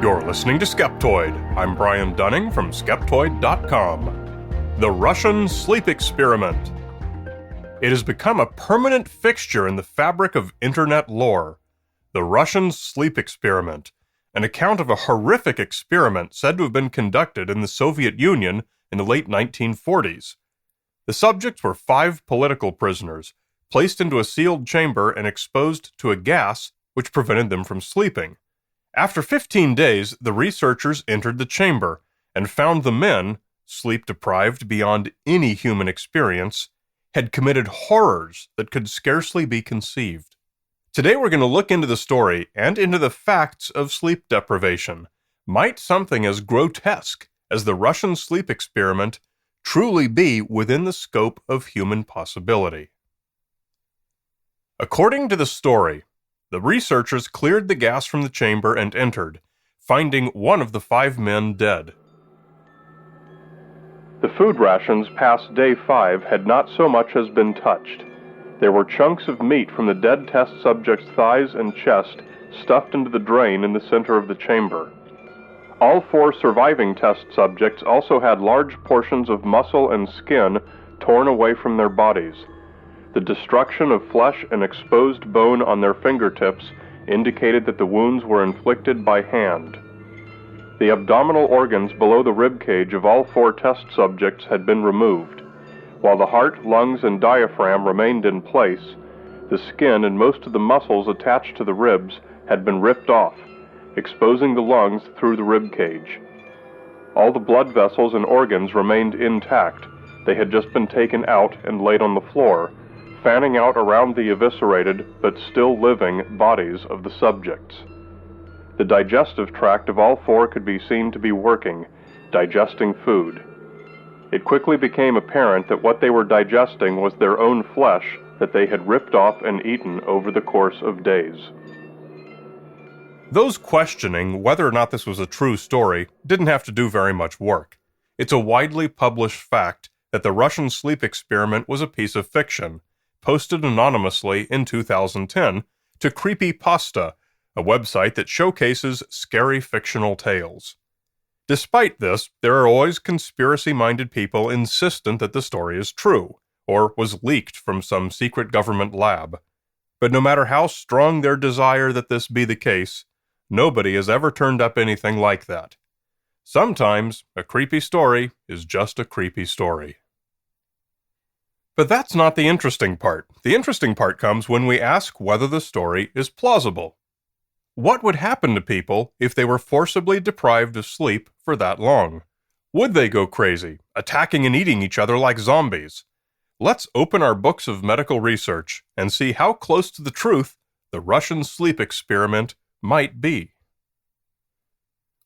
You're listening to Skeptoid. I'm Brian Dunning from Skeptoid.com. The Russian Sleep Experiment. It has become a permanent fixture in the fabric of internet lore. The Russian Sleep Experiment, an account of a horrific experiment said to have been conducted in the Soviet Union in the late 1940s. The subjects were 5 political prisoners, placed into a sealed chamber and exposed to a gas which prevented them from sleeping. After 15 days, the researchers entered the chamber and found the men, sleep-deprived beyond any human experience, had committed horrors that could scarcely be conceived. Today we're going to look into the story and into the facts of sleep deprivation. Might something as grotesque as the Russian sleep experiment truly be within the scope of human possibility? According to the story, the researchers cleared the gas from the chamber and entered, finding one of the 5 men dead. The food rations past day 5 had not so much as been touched. There were chunks of meat from the dead test subject's thighs and chest stuffed into the drain in the center of the chamber. All 4 surviving test subjects also had large portions of muscle and skin torn away from their bodies. The destruction of flesh and exposed bone on their fingertips indicated that the wounds were inflicted by hand. The abdominal organs below the rib cage of all 4 test subjects had been removed. While the heart, lungs, and diaphragm remained in place, the skin and most of the muscles attached to the ribs had been ripped off, exposing the lungs through the rib cage. All the blood vessels and organs remained intact. They had just been taken out and laid on the floor, fanning out around the eviscerated but still living bodies of the subjects. The digestive tract of all 4 could be seen to be working, digesting food. It quickly became apparent that what they were digesting was their own flesh that they had ripped off and eaten over the course of days. Those questioning whether or not this was a true story didn't have to do very much work. It's a widely published fact that the Russian sleep experiment was a piece of fiction, posted anonymously in 2010 to Creepypasta, a website that showcases scary fictional tales. Despite this, there are always conspiracy-minded people insistent that the story is true, or was leaked from some secret government lab. But no matter how strong their desire that this be the case, nobody has ever turned up anything like that. Sometimes, a creepy story is just a creepy story. But that's not the interesting part. The interesting part comes when we ask whether the story is plausible. What would happen to people if they were forcibly deprived of sleep for that long? Would they go crazy, attacking and eating each other like zombies? Let's open our books of medical research and see how close to the truth the Russian sleep experiment might be.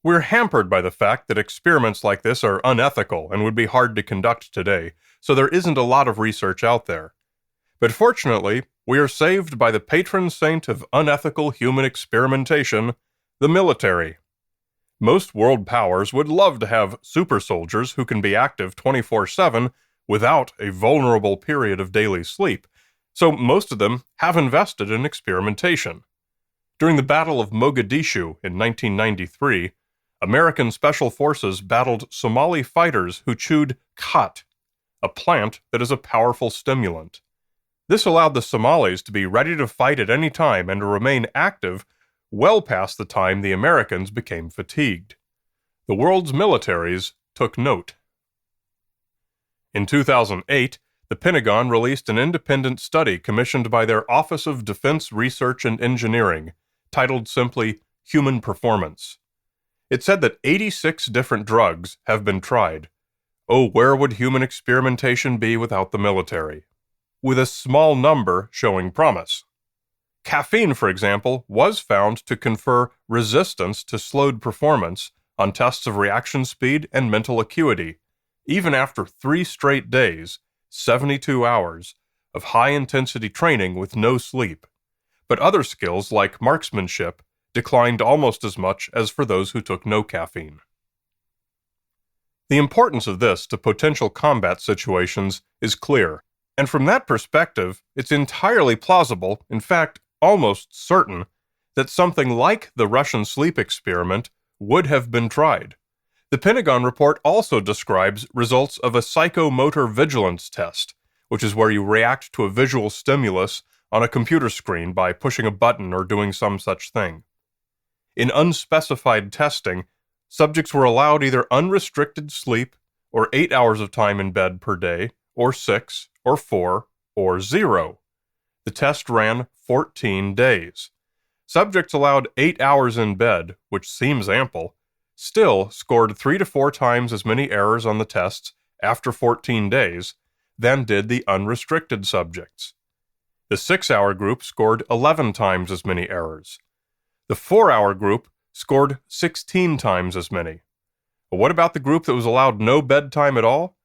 We're hampered by the fact that experiments like this are unethical and would be hard to conduct today, so there isn't a lot of research out there. But fortunately, we are saved by the patron saint of unethical human experimentation, the military. Most world powers would love to have super soldiers who can be active 24/7 without a vulnerable period of daily sleep, so most of them have invested in experimentation. During the Battle of Mogadishu in 1993, American Special Forces battled Somali fighters who chewed khat, a plant that is a powerful stimulant. This allowed the Somalis to be ready to fight at any time and to remain active well past the time the Americans became fatigued. The world's militaries took note. In 2008, the Pentagon released an independent study commissioned by their Office of Defense Research and Engineering, titled simply Human Performance. It said that 86 different drugs have been tried. Oh, where would human experimentation be without the military? With a small number showing promise. Caffeine, for example, was found to confer resistance to slowed performance on tests of reaction speed and mental acuity, even after 3 straight days, 72 hours, of high-intensity training with no sleep. But other skills like marksmanship declined almost as much as for those who took no caffeine. The importance of this to potential combat situations is clear, and from that perspective, it's entirely plausible, in fact, almost certain, that something like the Russian sleep experiment would have been tried. The Pentagon report also describes results of a psychomotor vigilance test, which is where you react to a visual stimulus on a computer screen by pushing a button or doing some such thing. In unspecified testing, subjects were allowed either unrestricted sleep, or 8 hours of time in bed per day, or 6, or 4, or 0. The test ran 14 days. Subjects allowed 8 hours in bed, which seems ample, still scored 3 to 4 times as many errors on the tests after 14 days than did the unrestricted subjects. The 6-hour group scored 11 times as many errors. The 4-hour group scored 16 times as many. But what about the group that was allowed no bedtime at all?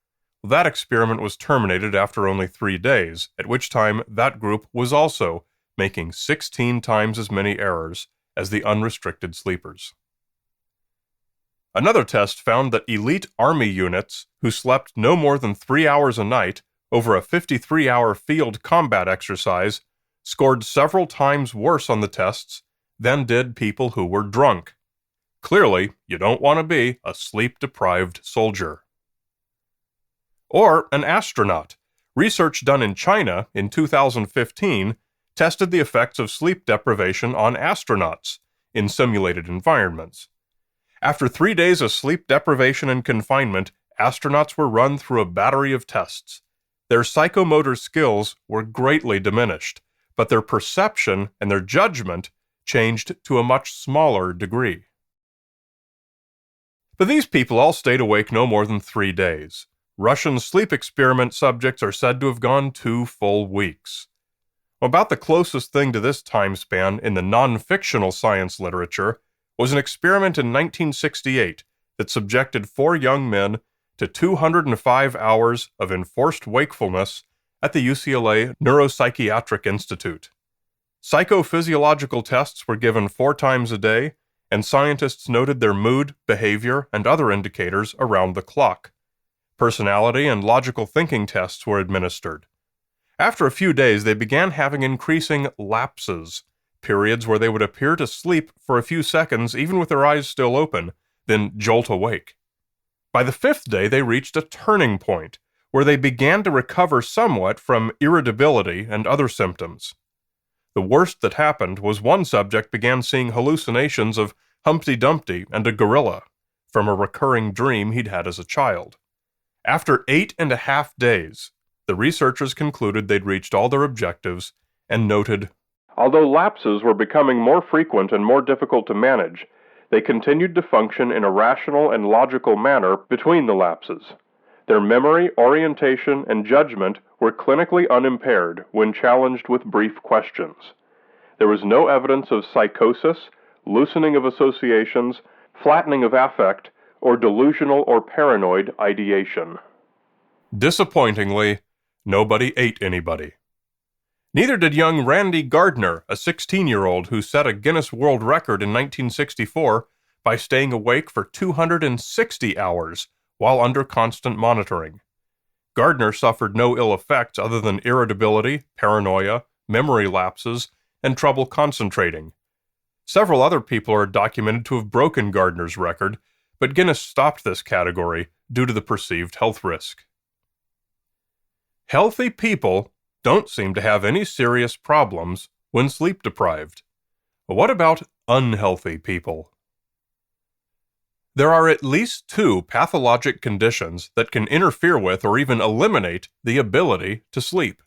Well, that experiment was terminated after only 3 days, at which time that group was also making 16 times as many errors as the unrestricted sleepers. Another test found that elite Army units who slept no more than 3 hours a night over a 53-hour field combat exercise scored several times worse on the tests than did people who were drunk. Clearly, you don't want to be a sleep-deprived soldier. Or an astronaut. Research done in China in 2015 tested the effects of sleep deprivation on astronauts in simulated environments. After 3 days of sleep deprivation and confinement, astronauts were run through a battery of tests. Their psychomotor skills were greatly diminished, but their perception and their judgment changed to a much smaller degree. But these people all stayed awake no more than 3 days. Russian sleep experiment subjects are said to have gone 2 full weeks. About the closest thing to this time span in the non-fictional science literature was an experiment in 1968 that subjected 4 young men to 205 hours of enforced wakefulness at the UCLA Neuropsychiatric Institute. Psychophysiological tests were given 4 times a day, and scientists noted their mood, behavior, and other indicators around the clock. Personality and logical thinking tests were administered. After a few days, they began having increasing lapses, periods where they would appear to sleep for a few seconds even with their eyes still open, then jolt awake. By the 5th day, they reached a turning point, where they began to recover somewhat from irritability and other symptoms. The worst that happened was one subject began seeing hallucinations of Humpty Dumpty and a gorilla from a recurring dream he'd had as a child. After 8.5 days, the researchers concluded they'd reached all their objectives and noted, although lapses were becoming more frequent and more difficult to manage, they continued to function in a rational and logical manner between the lapses. Their memory, orientation, and judgment were clinically unimpaired when challenged with brief questions. There was no evidence of psychosis, loosening of associations, flattening of affect, or delusional or paranoid ideation. Disappointingly, nobody ate anybody. Neither did young Randy Gardner, a 16-year-old who set a Guinness World Record in 1964 by staying awake for 260 hours while under constant monitoring. Gardner suffered no ill effects other than irritability, paranoia, memory lapses, and trouble concentrating. Several other people are documented to have broken Gardner's record, but Guinness stopped this category due to the perceived health risk. Healthy people don't seem to have any serious problems when sleep deprived. But what about unhealthy people? There are at least 2 pathologic conditions that can interfere with or even eliminate the ability to sleep.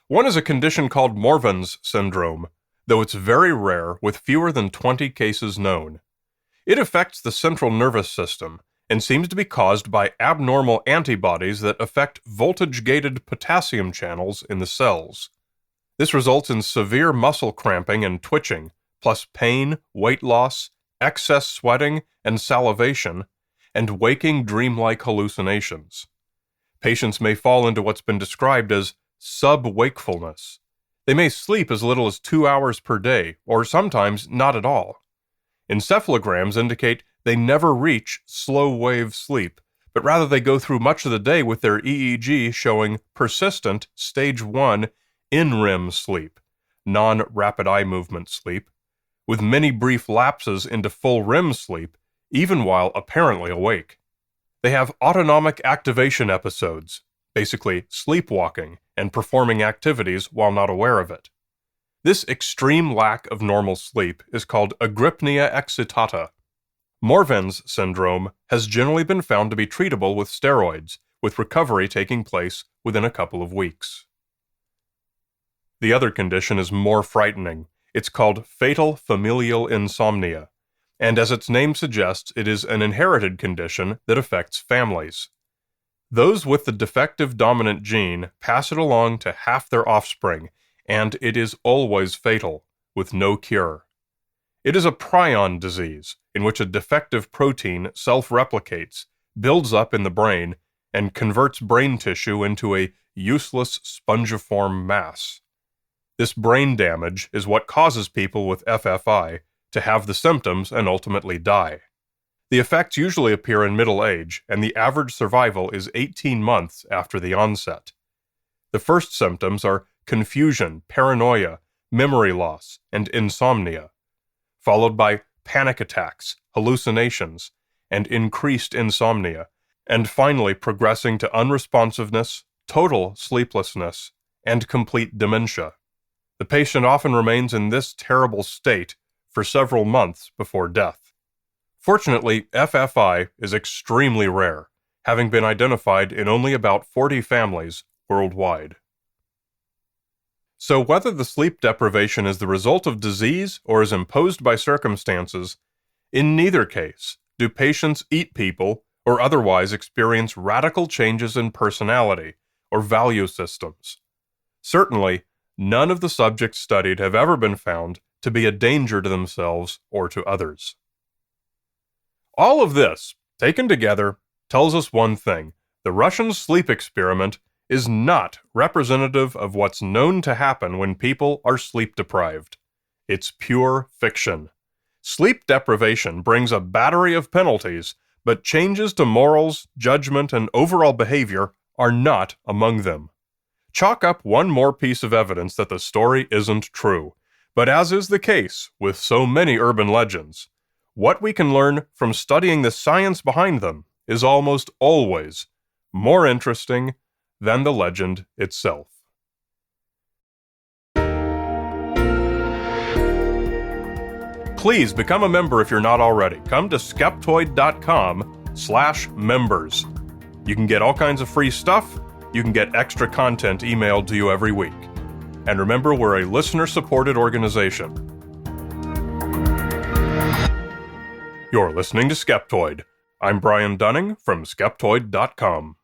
One is a condition called Morvan's syndrome, though it's very rare with fewer than 20 cases known. It affects the central nervous system and seems to be caused by abnormal antibodies that affect voltage-gated potassium channels in the cells. This results in severe muscle cramping and twitching, plus pain, weight loss, excess sweating and salivation, and waking dreamlike hallucinations. Patients may fall into what's been described as sub-wakefulness. They may sleep as little as 2 hours per day, or sometimes not at all. Encephalograms indicate they never reach slow-wave sleep, but rather they go through much of the day with their EEG showing persistent stage 1 in-REM sleep, non-rapid eye movement sleep, with many brief lapses into full REM sleep even while apparently awake. They have autonomic activation episodes, basically sleepwalking and performing activities while not aware of it. This extreme lack of normal sleep is called agrypnia excitata. Morvan's syndrome has generally been found to be treatable with steroids, with recovery taking place within a couple of weeks. The other condition is more frightening. It's called fatal familial insomnia, and as its name suggests, it is an inherited condition that affects families. Those with the defective dominant gene pass it along to half their offspring, and it is always fatal, with no cure. It is a prion disease, in which a defective protein self-replicates, builds up in the brain, and converts brain tissue into a useless spongiform mass. This brain damage is what causes people with FFI to have the symptoms and ultimately die. The effects usually appear in middle age, and the average survival is 18 months after the onset. The first symptoms are confusion, paranoia, memory loss, and insomnia, followed by panic attacks, hallucinations, and increased insomnia, and finally progressing to unresponsiveness, total sleeplessness, and complete dementia. The patient often remains in this terrible state for several months before death. Fortunately, FFI is extremely rare, having been identified in only about 40 families worldwide. So whether the sleep deprivation is the result of disease or is imposed by circumstances, in neither case do patients eat people or otherwise experience radical changes in personality or value systems. Certainly, none of the subjects studied have ever been found to be a danger to themselves or to others. All of this, taken together, tells us one thing: the Russian sleep experiment is not representative of what's known to happen when people are sleep deprived. It's pure fiction. Sleep deprivation brings a battery of penalties, but changes to morals, judgment, and overall behavior are not among them. Chalk up one more piece of evidence that the story isn't true. But as is the case with so many urban legends, what we can learn from studying the science behind them is almost always more interesting than the legend itself. Please become a member if you're not already. Come to Skeptoid.com/members. You can get all kinds of free stuff. You can get extra content emailed to you every week. And remember, we're a listener-supported organization. You're listening to Skeptoid. I'm Brian Dunning from Skeptoid.com.